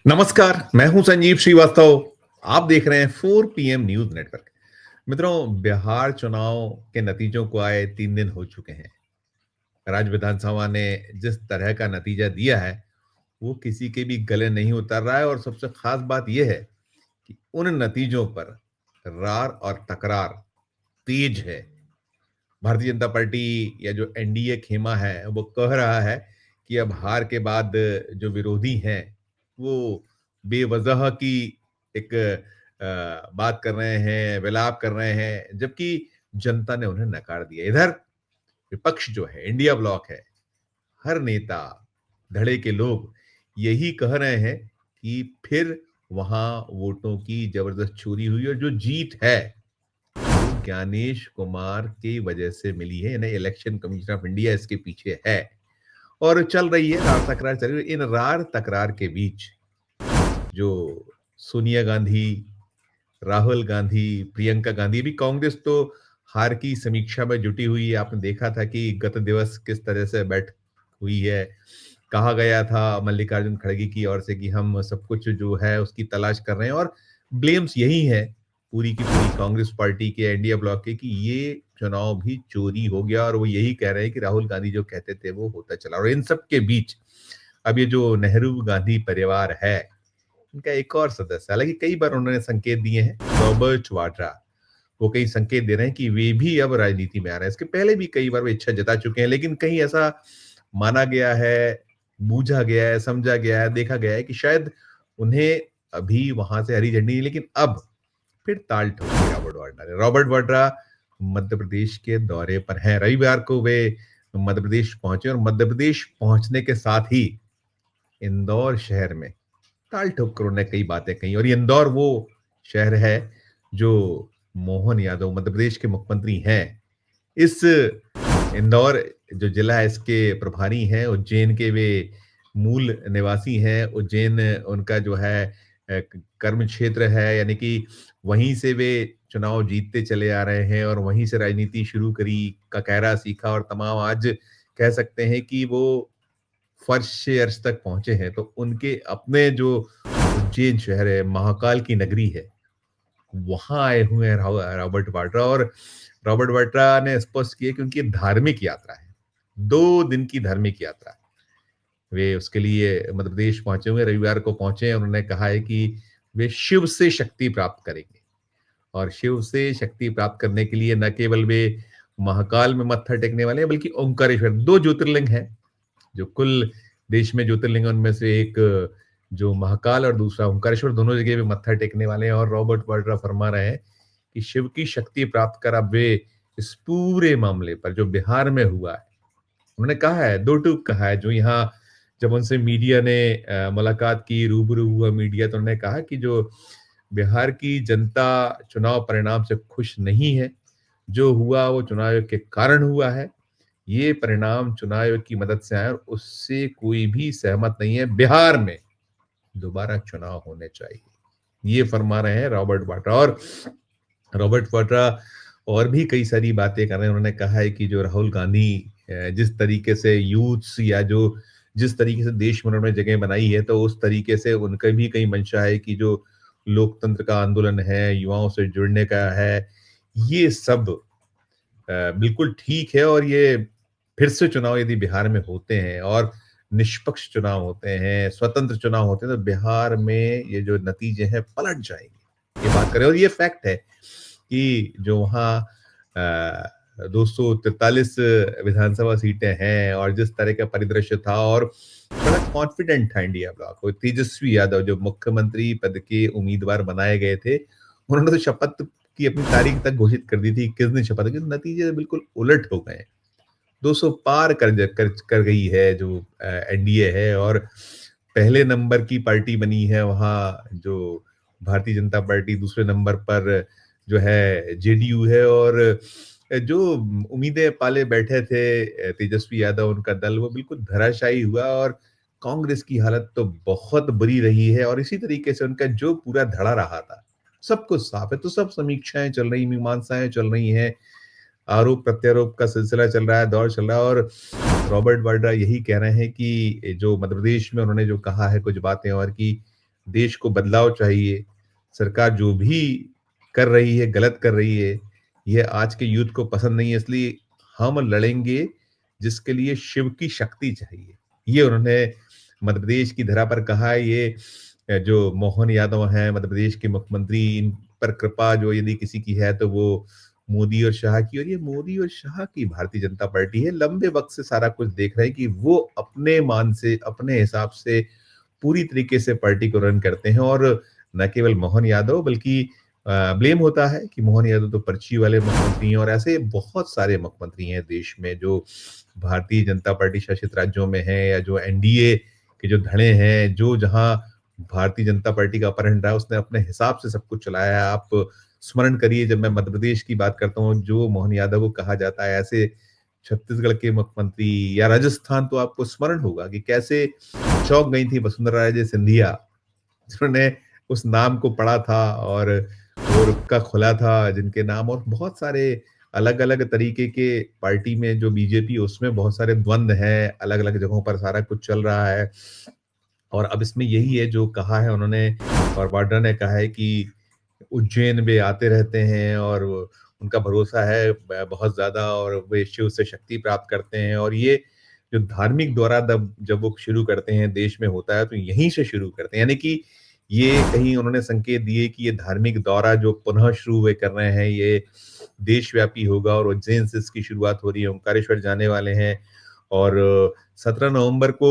नमस्कार, मैं हूं संजीव श्रीवास्तव। आप देख रहे हैं 4 पीएम न्यूज नेटवर्क। मित्रों, बिहार चुनाव के नतीजों को आए 3 दिन हो चुके हैं। राज्य विधानसभा ने जिस तरह का नतीजा दिया है, वो किसी के भी गले नहीं उतर रहा है और सबसे खास बात यह है कि उन नतीजों पर रार और तकरार तेज है। भारतीय जनता पार्टी या जो एनडीए खेमा है, वो कह रहा है कि अब हार के बाद जो विरोधी हैं, वो बेवजह की एक बात कर रहे हैं, विलाप कर रहे हैं, जबकि जनता ने उन्हें नकार दिया। इधर विपक्ष जो है, इंडिया ब्लॉक है, हर नेता, धड़े के लोग यही कह रहे हैं कि फिर वहां वोटों की जबरदस्त चोरी हुई और जो जीत है ज्ञानेश कुमार की वजह से मिली है, यानी इलेक्शन कमीशन ऑफ इंडिया इसके पीछे है। और चल रही है रार तकरार, चल रही है। इन रार तकरार के बीच जो सोनिया गांधी, राहुल गांधी, प्रियंका गांधी, भी कांग्रेस तो हार की समीक्षा में जुटी हुई है। आपने देखा था कि गत दिवस किस तरह से बैठ हुई है। कहा गया था मल्लिकार्जुन खड़गे की ओर से कि हम सब कुछ जो है उसकी तलाश कर रहे हैं, और ब्लेम्स यही है पूरी की पूरी कांग्रेस पार्टी के, इंडिया ब्लॉक के, कि ये चुनाव भी चोरी हो गया। और वो यही कह रहे हैं कि राहुल गांधी जो कहते थे वो होता चला। और इन सब के बीच अब ये जो नेहरू गांधी परिवार है, इनका एक और सदस्य, हालांकि कई बार उन्होंने संकेत दिए हैं, रॉबर्ट वाड्रा, वो कई संकेत दे रहे हैं कि वे भी अब राजनीति में आ रहे हैं। इसके पहले भी कई बार वो इच्छा जता चुके हैं, लेकिन कहीं ऐसा माना गया है, बूझा गया है, समझा गया है, देखा गया है कि शायद उन्हें अभी वहां से हरी झंडी नहीं, लेकिन अब फिर ताल ठोकी रॉबर्ट वाड्रा ने। रॉबर्ट वाड्रा मध्य प्रदेश के दौरे पर हैं। रविवार को वे मध्य प्रदेश पहुंचे और मध्य प्रदेश पहुंचने के साथ ही इंदौर शहर में ताल ठोक कर उन्होंने कई बातें कही। और ये इंदौर वो शहर है जो मोहन यादव मध्य प्रदेश के मुख्यमंत्री हैं। इस इंदौर जो जिला है, इसके प्रभारी हैं, उज्जैन के वे मूल निवासी हैं। उज्जैन उनका जो है कर्म क्षेत्र है, यानी कि वहीं से वे चुनाव जीतते चले आ रहे हैं और वहीं से राजनीति शुरू करी, ककहरा सीखा, और तमाम आज कह सकते हैं कि वो फर्श से अर्श तक पहुंचे हैं। तो उनके अपने जो उज्जैन शहर है, महाकाल की नगरी है, वहां आए हुए हैं रॉबर्ट वाड्रा। और रॉबर्ट वाड्रा ने स्पष्ट किया कि उनकी धार्मिक यात्रा है, 2 दिन की धार्मिक यात्रा है। वे उसके लिए मध्य प्रदेश पहुंचे हुए, रविवार को पहुंचे हैं। उन्होंने कहा है कि वे शिव से शक्ति प्राप्त करेंगे, और शिव से शक्ति प्राप्त करने के लिए न केवल वे महाकाल में मत्था टेकने वाले हैं, बल्कि ओंकारेश्वर, 2 ज्योतिर्लिंग हैं जो कुल देश में ज्योतिर्लिंग है, उनमें से एक जो महाकाल और दूसरा ओंकारेश्वर, दोनों जगह पे मत्था टेकने वाले हैं। और रॉबर्ट वाड्रा फरमा रहे हैं कि शिव की शक्ति प्राप्त कर अब वे इस पूरे मामले पर जो बिहार में हुआ है, उन्होंने कहा है, दो टूक कहा है, जो यहाँ जब उनसे मीडिया ने मुलाकात की, रूबरू हुआ मीडिया, तो उन्होंने कहा कि जो बिहार की जनता चुनाव परिणाम से खुश नहीं है। जो हुआ वो चुनाव आयोग के कारण हुआ है। ये परिणाम चुनाव आयोग की मदद से आया और उससे कोई भी सहमत नहीं है। बिहार में दोबारा चुनाव होने चाहिए, ये फरमा रहे हैं रॉबर्ट वाड्रा। और रॉबर्ट वाड्रा और भी कई सारी बातें कर रहे हैं। उन्होंने कहा है कि जो राहुल गांधी जिस तरीके से यूथ्स या जो जिस तरीके से देश में उन्होंने जगह बनाई है, तो उस तरीके से उनका भी कई मंशा है कि जो लोकतंत्र का आंदोलन है, युवाओं से जुड़ने का है, ये सब बिल्कुल ठीक है। और ये फिर से चुनाव यदि बिहार में होते हैं और निष्पक्ष चुनाव होते हैं, स्वतंत्र चुनाव होते हैं, तो बिहार में ये जो नतीजे हैं पलट जाएंगे, ये बात करें। और ये फैक्ट है कि जो वहाँ 243 विधानसभा सीटें हैं और जिस तरह का परिदृश्य था, और बड़ा कॉन्फिडेंट था इंडिया ब्लॉक। तेजस्वी यादव जो मुख्यमंत्री पद के उम्मीदवार बनाए गए थे, उन्होंने तो शपथ की अपनी तारीख तक घोषित कर दी थी, किस दिन शपथ की। नतीजे बिल्कुल उलट हो गए। 200 पार कर गई है जो एनडीए है, और पहले नंबर की पार्टी बनी है वहां जो भारतीय जनता पार्टी, दूसरे नंबर पर जो है जेडीयू है। और जो उम्मीदें पाले बैठे थे तेजस्वी यादव, उनका दल, वो बिल्कुल धराशायी हुआ। और कांग्रेस की हालत तो बहुत बुरी रही है। और इसी तरीके से उनका जो पूरा धड़ा रहा था, सब कुछ साफ है। तो सब समीक्षाएं चल रही, मीमांसाएं चल रही हैं, आरोप प्रत्यारोप का सिलसिला चल रहा है, दौर चल रहा है। और रॉबर्ट वाड्रा यही कह रहे हैं कि जो मध्य प्रदेश में उन्होंने जो कहा है कुछ बातें, और कि देश को बदलाव चाहिए, सरकार जो भी कर रही है, गलत कर रही है, ये आज के यूथ को पसंद नहीं है, इसलिए हम लड़ेंगे जिसके लिए शिव की शक्ति चाहिए। ये उन्होंने मध्य प्रदेश की धरा पर कहा है। ये जो मोहन यादव हैं मध्य प्रदेश के मुख्यमंत्री, इन पर कृपा जो यदि किसी की है तो वो मोदी और शाह की, और ये मोदी और शाह की भारतीय जनता पार्टी है। लंबे वक़्त से सारा कुछ देख रहे हैं कि वो अपने मान से, अपने हिसाब से पूरी तरीके से पार्टी को रन करते हैं, और न केवल मोहन यादव बल्कि ब्लेम होता है कि मोहन यादव तो पर्ची वाले मुख्यमंत्री हैं, और ऐसे बहुत सारे मुख्यमंत्री हैं देश में जो भारतीय जनता पार्टी शासित राज्यों में हैं, या जो एनडीए के जो धड़े हैं, जो जहाँ भारतीय जनता पार्टी का अपहरण रहा है, उसने अपने हिसाब से सब कुछ चलाया है। आप स्मरण करिए, जब मैं मध्य प्रदेश की बात करता हूँ, जो मोहन यादव को कहा जाता है, ऐसे छत्तीसगढ़ के मुख्यमंत्री या राजस्थान, तो आपको स्मरण होगा कि कैसे चौंक गई थी वसुंधरा राजे सिंधिया, जिन्होंने उस नाम को पढ़ा था और वो रुक्का खुला था जिनके नाम, और बहुत सारे अलग-अलग तरीके के पार्टी में जो बीजेपी है उसमें बहुत सारे द्वंद हैं, अलग-अलग जगहों पर सारा कुछ चल रहा है। और अब इसमें यही है जो कहा है उन्होंने, और वाड्रा ने कहा है कि उज्जैन वे आते रहते हैं और उनका भरोसा है बहुत ज़्यादा, और वे शिव से शक्ति प्राप्त करते हैं, और ये जो धार्मिक दौरा जब जब वो शुरू करते हैं देश में होता है तो यहीं से शुरू करते हैं। यानी कि ये कहीं उन्होंने संकेत दिए कि ये धार्मिक दौरा जो पुनः शुरू वे कर रहे हैं, ये देशव्यापी होगा, और उज्जैन से इसकी शुरुआत हो रही है। ओंकारेश्वर जाने वाले हैं, और 17 नवंबर को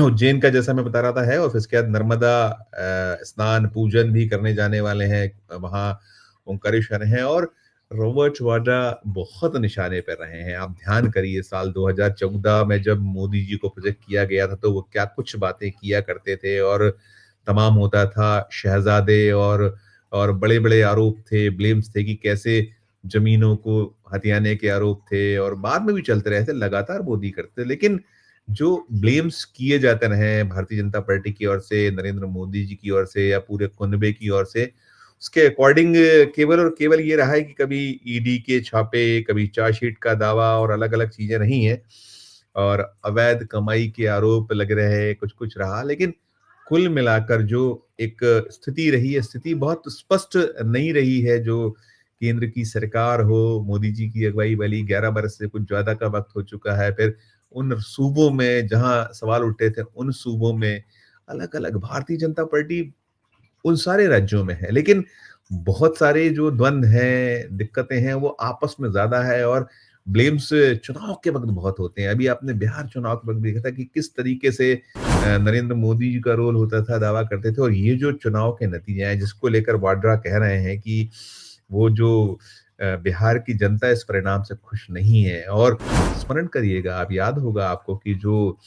उज्जैन का, जैसा मैं बता रहा था, है, और फिर इसके बाद नर्मदा स्नान पूजन भी करने जाने वाले हैं। वहाँ ओंकारेश्वर हैं, और रॉबर्ट वाड्रा बहुत निशाने पर रहे हैं। आप ध्यान करिए, साल 2014 में जब मोदी जी को प्रोजेक्ट किया गया था तो वो क्या कुछ बातें किया करते थे, और तमाम होता था शहजादे, और बड़े-बड़े आरोप थे, ब्लेम्स थे कि कैसे ज़मीनों को हथियाने के आरोप थे, और बाद में भी चलते रहे थे, लगातार मोदी करते थे। लेकिन जो ब्लेम्स किए जाते रहे हैं भारतीय जनता पार्टी की ओर से, नरेंद्र मोदी जी की ओर से, या पूरे कुनबे की ओर से, उसके अकॉर्डिंग केवल और केवल ये रहा है कि कभी ईडी के छापे, कभी चार्जशीट का दावा, और अलग-अलग चीज़ें रही हैं, और अवैध कमाई के आरोप लग रहे हैं, कुछ-कुछ रहा। लेकिन कुल मिलाकर जो एक स्थिति रही है, स्थिति बहुत स्पष्ट नहीं रही है। जो केंद्र की सरकार हो, मोदी जी की अगुवाई वाली, 11 बरस से कुछ ज़्यादा का वक़्त हो चुका है। फिर उन सूबों में जहाँ सवाल उठे थे, उन सूबों में अलग-अलग भारतीय जनता पार्टी उन सारे राज्यों में है, लेकिन बहुत सारे जो द्वंद हैं, दिक्कतें हैं, वो आपस में ज़्यादा है, और ब्लेम्स चुनाव के वक़्त बहुत होते हैं। अभी आपने बिहार चुनाव के वक़्त देखा था कि किस तरीके से नरेंद्र मोदी जी का रोल होता था, दावा करते थे, और ये जो चुनाव के नतीजे आए, जिसको लेकर वाड्रा कह रहे हैं कि वो जो बिहार की जनता इस परिणाम से खुश नहीं है। और स्मरण करिएगा, आप याद होगा आपको कि जो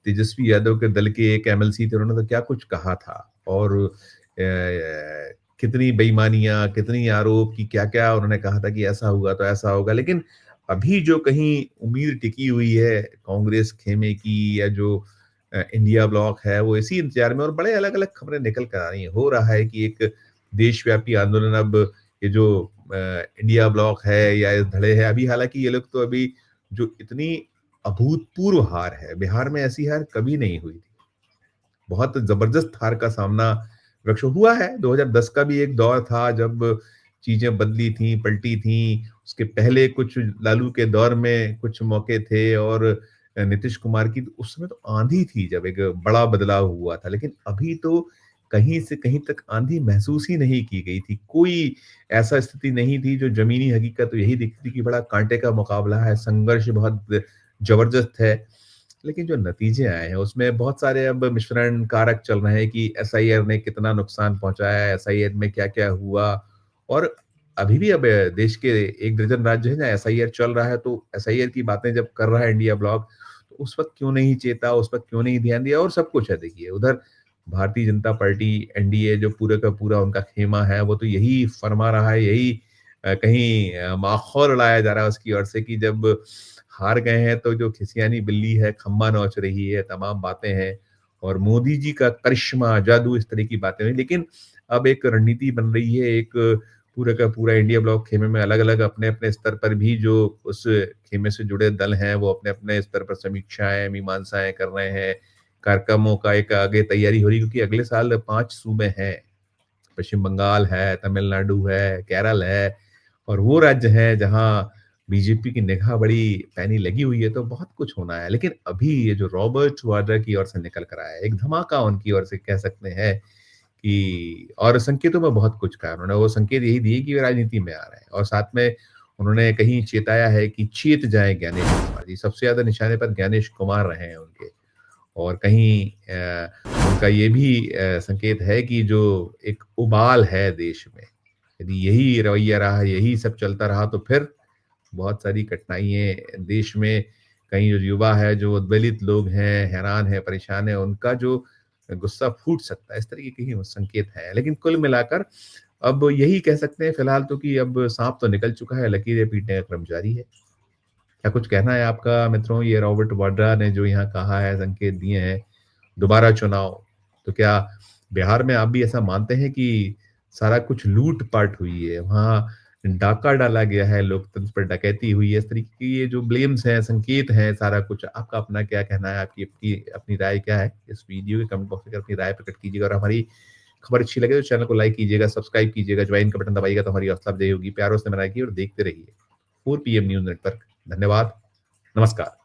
तेजस्वी यादव के दल के एक एमएलसी थे, उन्होंने तो क्या कुछ कहा था, और कितनी बेईमानियाँ, कितनी आरोप, कि क्या-क्या उन्होंने कहा था कि ऐसा होगा तो ऐसा होगा। लेकिन अभी जो कहीं उम्मीद टिकी हुई है कांग्रेस खेमे की, या जो इंडिया ब्लॉक है, वो इसी इंतज़ार में, और बड़े अलग-अलग खबरें निकल कर आ रही हैं। हो रहा है कि एक देशव्यापी आंदोलन अब ये जो इंडिया ब्लॉक है या इस धड़े है, अभी हालाँकि ये लोग तो अभी जो इतनी अभूतपूर्व हार है, बिहार में ऐसी हार कभी नहीं हुई थी। बहुत ज़बरदस्त हार का सामना विपक्ष को हुआ है। 2010 का भी एक दौर था जब चीज़ें बदली थीं, पलटी थीं। उसके पहले कुछ लालू के दौर में कुछ मौके थे, और नीतीश कुमार की तो उस समय तो आँधी थी जब एक बड़ा बदलाव हुआ था। लेकिन अभी तो कहीं से कहीं तक आँधी महसूस ही नहीं की गई थी। कोई ऐसा स्थिति नहीं थी, जो ज़मीनी हकीकत तो यही दिखती थी कि बड़ा काँटे का मुकाबला है, संघर्ष बहुत ज़बरदस्त है। लेकिन जो नतीजे आए हैं उसमें बहुत सारे अब मिश्रण कारक चल रहे हैं कि एसआईआर ने कितना नुकसान पहुंचाया है, एसआईआर में क्या-क्या हुआ, और अभी भी अब देश के एक दर्जन राज्य हैं जहाँ एसआईआर चल रहा है, तो एसआईआर की बातें जब कर रहा है इंडिया ब्लॉक, तो उस वक़्त क्यों नहीं चेता, उस वक़्त क्यों नहीं ध्यान दिया, और सब कुछ है देखिए। उधर भारतीय जनता पार्टी, एनडीए जो पूरा का पूरा उनका खेमा है, वो तो यही फरमा रहा है, यही कहीं माखौल उड़ाया जा रहा है उसकी ओर से कि जब हार गए हैं तो जो खिसियानी बिल्ली है खम्मा नोच रही है, तमाम बातें हैं, और मोदी जी का करिश्मा, जादू, इस तरह की बातें हुई। लेकिन अब एक रणनीति बन रही है, एक पूरा का पूरा इंडिया ब्लॉक खेमे में अलग-अलग अपने-अपने स्तर पर भी जो उस खेमे से जुड़े दल हैं, वो अपने-अपने स्तर पर समीक्षाएँ, मीमांसाएँ कर रहे हैं कार्यक्रमों का एक आगे तैयारी हो रही है, क्योंकि अगले साल 5 सूबे हैं। पश्चिम बंगाल है, तमिलनाडु है, केरल है और वो राज्य हैं जहाँ बीजेपी की निगाह बड़ी पैनी लगी हुई है, तो बहुत कुछ होना है। लेकिन अभी ये जो रॉबर्ट वाड्रा की ओर से निकल कर आया है, एक धमाका उनकी ओर से कह सकते हैं कि और संकेतों में बहुत कुछ कहा उन्होंने। वो संकेत यही दिए कि वे राजनीति में आ रहे हैं और साथ में उन्होंने कहीं चेताया है कि चेत जाएँ ज्ञानेश कुमार जी। सबसे ज़्यादा निशाने पर ज्ञानेश कुमार रहे हैं उनके। और कहीं उनका ये भी संकेत है कि जो एक उबाल है देश में, यदि यही रवैया रहा, यही सब चलता रहा तो फिर बहुत सारी कठिनाइयाँ देश में कहीं जो युवा है, जो दलित लोग हैं, हैरान हैं, परेशान हैं, उनका जो गुस्सा फूट सकता है। इस तरीके के ही वो संकेत हैं। लेकिन कुल मिलाकर अब यही कह सकते हैं फिलहाल तो कि अब साँप तो निकल चुका है, लकीरें पीटने का क्रम जारी है। क्या कुछ कहना है आपका मित्रों? ये रॉबर्ट वाड्रा ने जो यहाँ कहा है, संकेत दिए हैं, दोबारा चुनाव, तो क्या बिहार में आप भी ऐसा मानते हैं कि सारा कुछ लूट-पाट हुई है, वहाँ डाका डाला गया है, लोकतंत्र पर डकैती हुई है, इस तरीके की ये जो ब्लेम्स हैं, संकेत हैं, सारा कुछ, आपका अपना क्या कहना है? आपकी अपनी अपनी राय क्या है? इस वीडियो के कमेंट बॉक्स में अपनी राय प्रकट कीजिएगा और हमारी खबर अच्छी लगे तो चैनल को लाइक कीजिएगा, सब्सक्राइब कीजिएगा, ज्वाइन का बटन दबाइएगा तो हमारी हौसला अफ़ज़ाई होगी। प्यारों से बनाइए और देखते रहिए 4 पीएम न्यूज़ नेटवर्क। धन्यवाद, नमस्कार।